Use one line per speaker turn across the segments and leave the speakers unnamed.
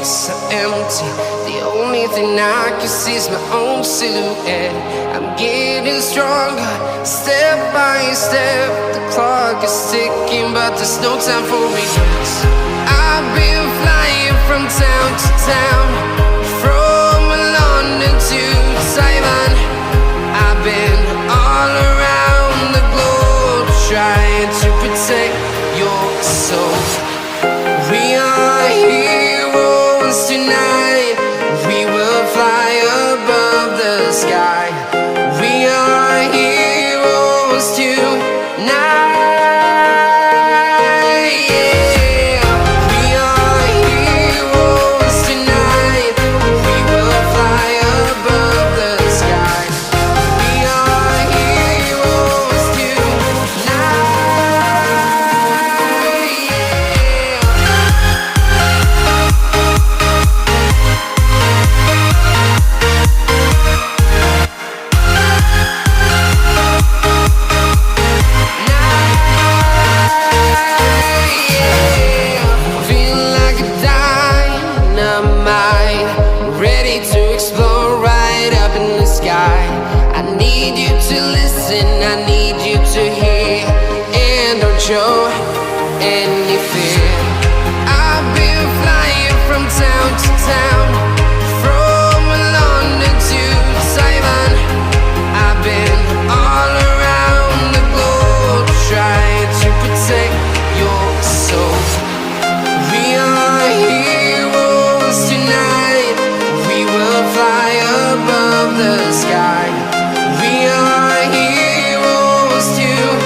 streets are empty. The only thing I can see is my own silhouette. I'm getting stronger, step by step. The clock is ticking, but there's no time for regrets. I've been flying from town to town, from London to Taiwan. I've been all around the globe, trying to protect your soul. We are heroes tonight. We will fly above the sky. We are heroes tonight. Show any fear. I've been flying from town to town, from London to Taiwan. I've been all around the globe, trying to protect your soul. We are heroes tonight. We will fly above the sky. We are heroes tonight.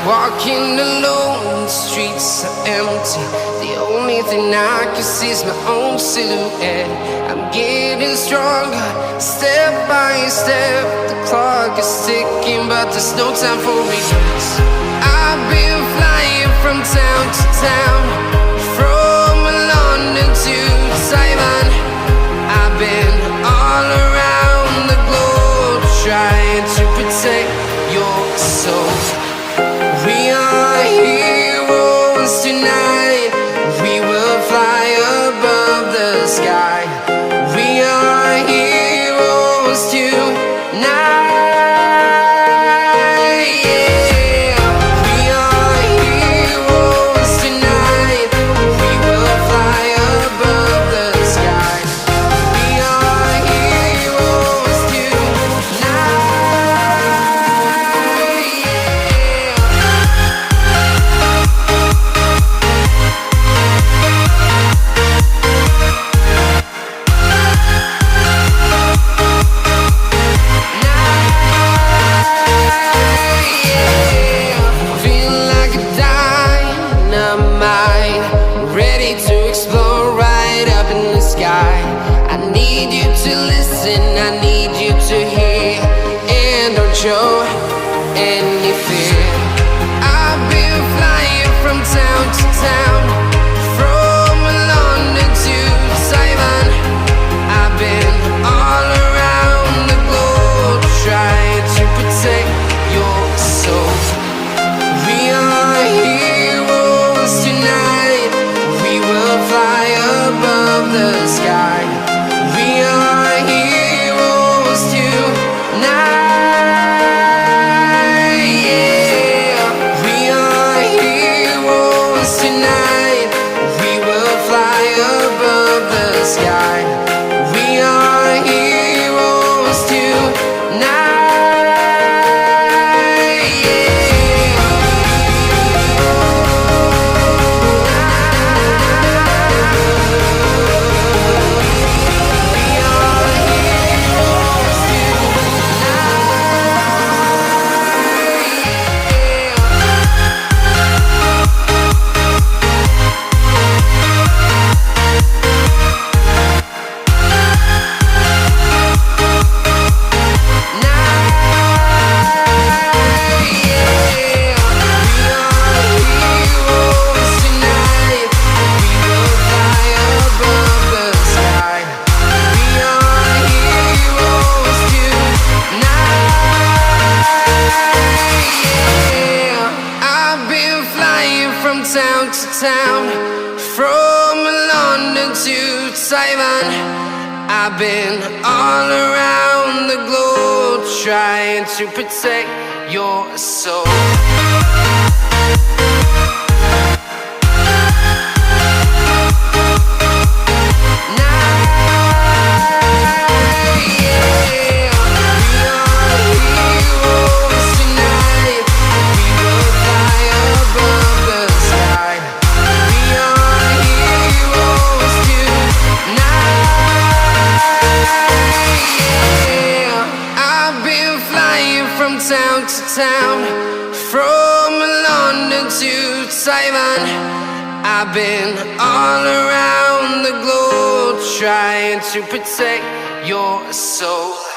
Walking alone, the streets are empty. The only thing I can see is my own silhouette. I'm getting stronger, step by step. The clock is ticking, but there's no time for regrets. I've been flying from town to town, from London to Taiwan. I've been all around the globe, trying to protect your soul. We are heroes tonight. We will fly above the sky. We are heroes tonight. We are heroes tonight. We will fly above the sky. We are heroes tonight. I need you to listen, I need you to hear, and don't show any fear. I've been flying from town to town, from London to Taiwan. I've been all around the globe, trying to protect your soul. We are heroes tonight. We will fly above the sky. We are heroes. town to town, from London to Taiwan. I've been all around the globe trying to protect your soul. Town to town, from London to Taiwan. I've been all around the globe trying to protect your soul.